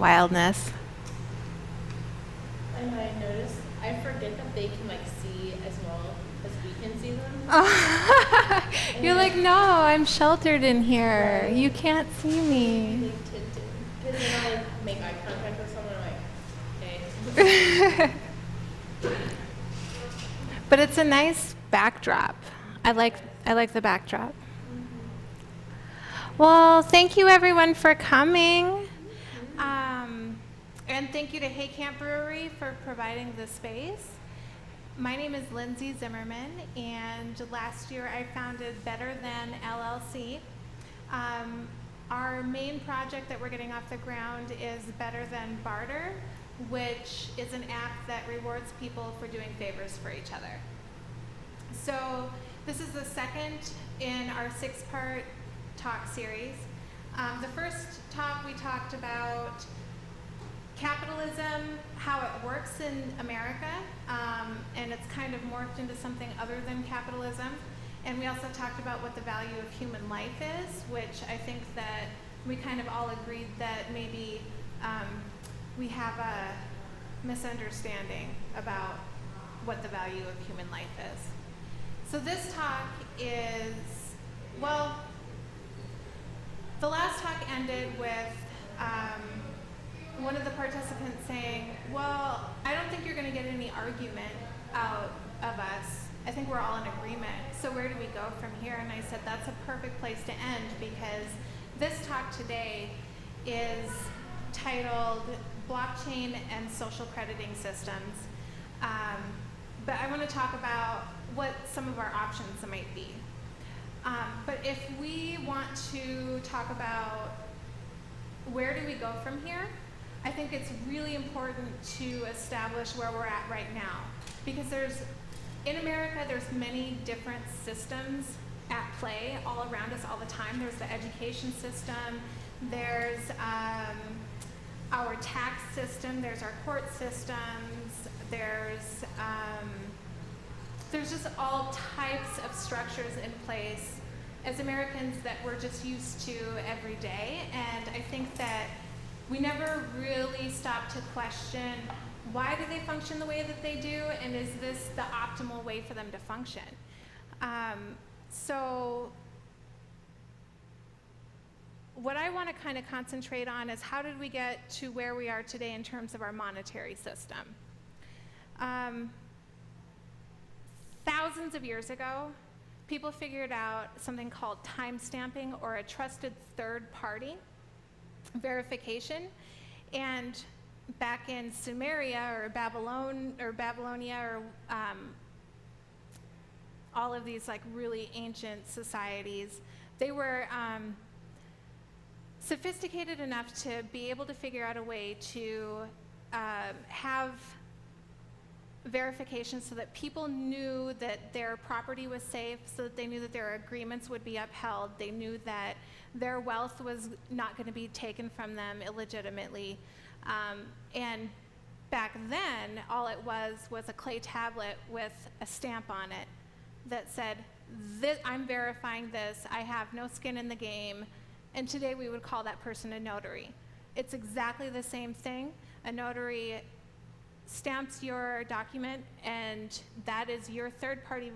wildness. And I noticed, I forget that they can see as well as we can see them. You're like, no, I'm sheltered in here. Right. You can't see me. Tinted. Because then I'll make eye contact with someone, I'm like, hey. But it's a nice backdrop. I like the backdrop. Well, thank you everyone for coming. And thank you to Hay Camp Brewery for providing the space. My name is Lindsay Zimmerman, and last year I founded Better Than LLC. Our main project that we're getting off the ground is Better Than Barter, which is an app that rewards people for doing favors for each other. So this is the second in our 6-part talk series. The first talk we talked about capitalism, how it works in America, and it's kind of morphed into something other than capitalism. And we also talked about what the value of human life is, which I think that we kind of all agreed that maybe we have a misunderstanding about what the value of human life is. So this talk is, well, the last talk ended with one of the participants saying, well, I don't think you're going to get any argument out of us. I think we're all in agreement. So where do we go from here? And I said, that's a perfect place to end, because this talk today is titled Blockchain and Social Crediting Systems. But I want to talk about what some of our options might be. But if we want to talk about where do we go from here, I think it's really important to establish where we're at right now. Because in America, there's many different systems at play all around us all the time. There's the education system, there's our tax system, there's our court systems, there's just all types of structures in place as Americans that we're just used to every day. And I think that we never really stop to question, why do they function the way that they do, and is this the optimal way for them to function? So what I want to kind of concentrate on is, how did we get to where we are today in terms of our monetary system? Thousands of years ago, people figured out something called timestamping, or a trusted third party verification. And back in Sumeria or Babylonia or all of these really ancient societies, they were sophisticated enough to be able to figure out a way to have verification so that people knew that their property was safe, so that they knew that their agreements would be upheld. They knew that their wealth was not going to be taken from them illegitimately. And back then, all it was a clay tablet with a stamp on it that said, I'm verifying this, I have no skin in the game. And today we would call that person a notary. It's exactly the same thing. A notary stamps your document, and that is your third-party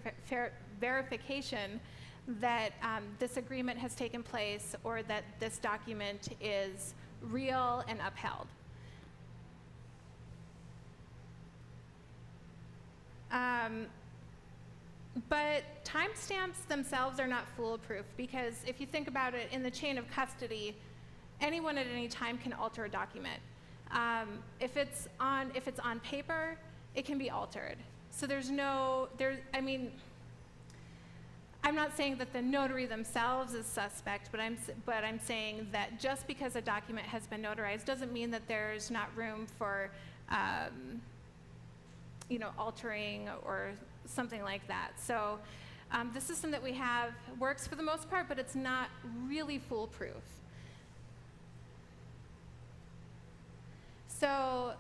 verification that this agreement has taken place, or that this document is real and upheld. But timestamps themselves are not foolproof, because if you think about it, in the chain of custody, anyone at any time can alter a document. If it's on paper, it can be altered. So I'm not saying that the notary themselves is suspect, but I'm saying that just because a document has been notarized doesn't mean that there's not room for, altering or something like that. So the system that we have works for the most part, but it's not really foolproof. So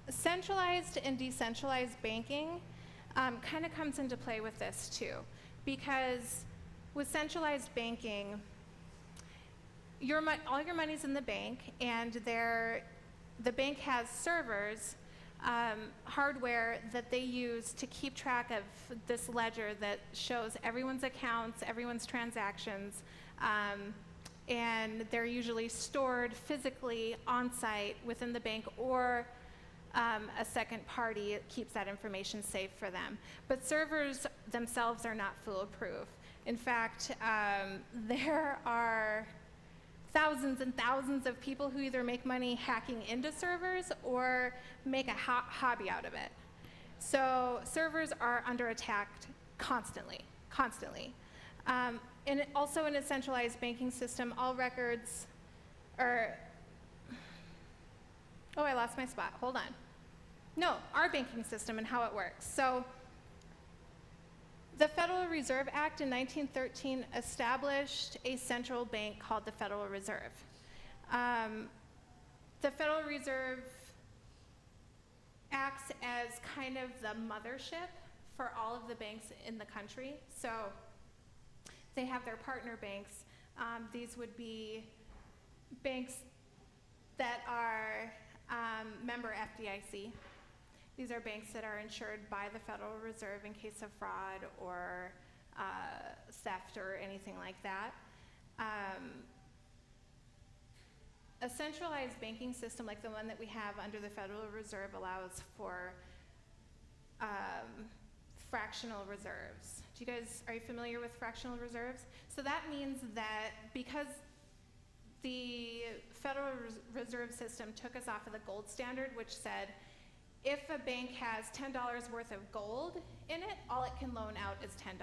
centralized and decentralized banking kind of comes into play with this too, because with centralized banking, all your money's in the bank, and the bank has servers, hardware that they use to keep track of this ledger that shows everyone's accounts, everyone's transactions, and they're usually stored physically on site within the bank, or a second party keeps that information safe for them. But servers themselves are not foolproof. In fact, there are thousands and thousands of people who either make money hacking into servers or make a hobby out of it. So servers are under attack constantly. And also in a centralized banking system, all records are, oh, I lost my spot, hold on. No, our banking system and how it works. So the Federal Reserve Act in 1913 established a central bank called the Federal Reserve. The Federal Reserve acts as kind of the mothership for all of the banks in the country. So they have their partner banks. These would be banks that are member FDIC. These are banks that are insured by the Federal Reserve in case of fraud or theft or anything like that. A centralized banking system like the one that we have under the Federal Reserve allows for fractional reserves. Are you familiar with fractional reserves? So that means that because the Federal Reserve System took us off of the gold standard, which said if a bank has $10 worth of gold in it, all it can loan out is $10.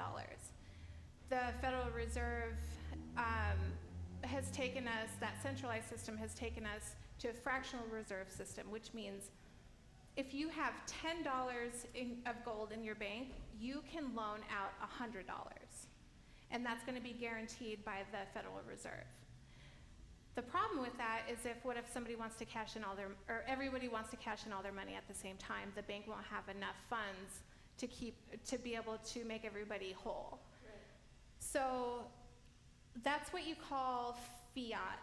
The Federal Reserve has taken us, that centralized system has taken us to a fractional reserve system, which means if you have $10 of gold in your bank, you can loan out $100. And that's going to be guaranteed by the Federal Reserve. The problem with that is what if somebody wants to cash in or everybody wants to cash in all their money at the same time, the bank won't have enough funds to be able to make everybody whole. Right. So that's what you call fiat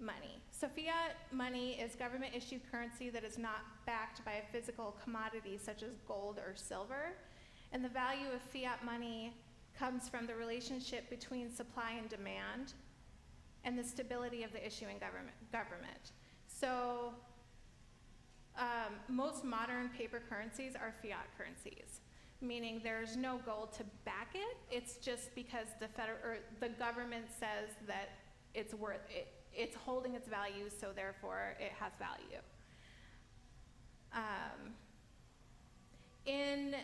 money. So fiat money is government issued currency that is not backed by a physical commodity such as gold or silver. And the value of fiat money comes from the relationship between supply and demand and the stability of the issuing government. So most modern paper currencies are fiat currencies, meaning there's no gold to back it. It's just because the government says that it's holding its value, so therefore it has value. In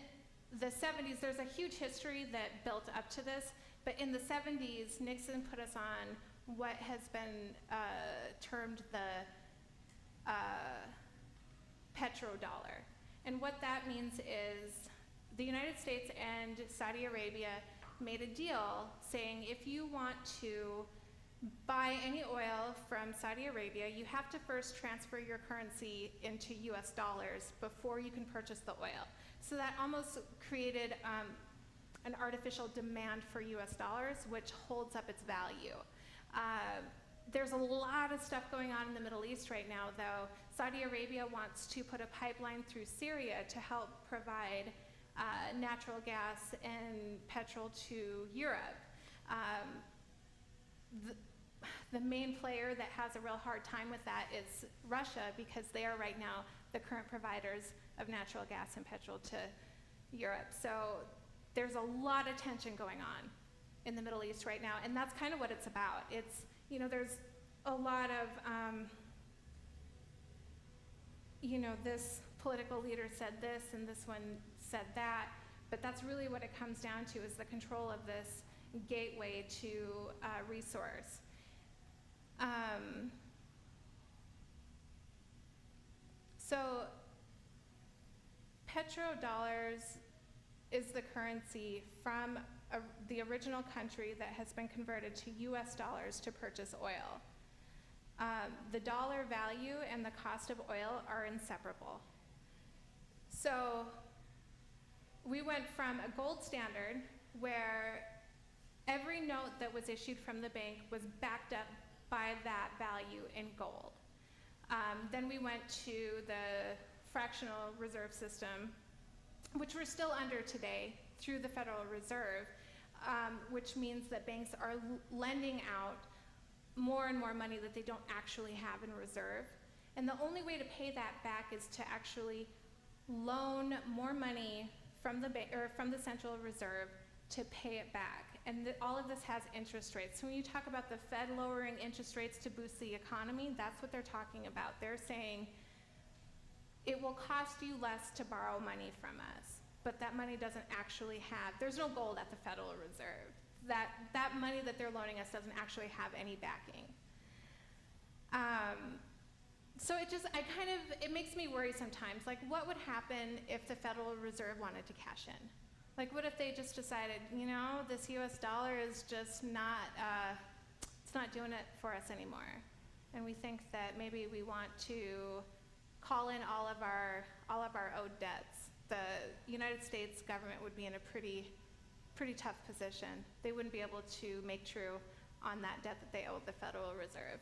the 70s, there's a huge history that built up to this, but in the 70s, Nixon put us on what has been termed the Petro Dollar. And what that means is the United States and Saudi Arabia made a deal saying if you want to buy any oil from Saudi Arabia, you have to first transfer your currency into US dollars before you can purchase the oil. So that almost created an artificial demand for US dollars, which holds up its value. There's a lot of stuff going on in the Middle East right now, though. Saudi Arabia wants to put a pipeline through Syria to help provide natural gas and petrol to Europe. The main player that has a real hard time with that is Russia, because they are right now the current providers of natural gas and petrol to Europe. So there's a lot of tension going on in the Middle East right now, and that's kind of what it's about. It's, there's a lot of, this political leader said this and this one said that, but that's really what it comes down to, is the control of this gateway to resource. So Petro Dollars is the currency from the original country that has been converted to US dollars to purchase oil. The dollar value and the cost of oil are inseparable. So we went from a gold standard where every note that was issued from the bank was backed up by that value in gold. Then we went to the fractional reserve system, which we're still under today through the Federal Reserve, which means that banks are lending out more and more money that they don't actually have in reserve. And the only way to pay that back is to actually loan more money from the Central Reserve to pay it back. And all of this has interest rates. So when you talk about the Fed lowering interest rates to boost the economy, that's what they're talking about. They're saying it will cost you less to borrow money from us, but that money doesn't actually have, there's no gold at the Federal Reserve. That money that they're loaning us doesn't actually have any backing. So it makes me worry sometimes. Like, what would happen if the Federal Reserve wanted to cash in? Like, what if they just decided, this US dollar is just not, it's not doing it for us anymore. And we think that maybe we want to call in all of our owed debts. The United States government would be in a pretty tough position. They wouldn't be able to make true on that debt that they owed the Federal Reserve.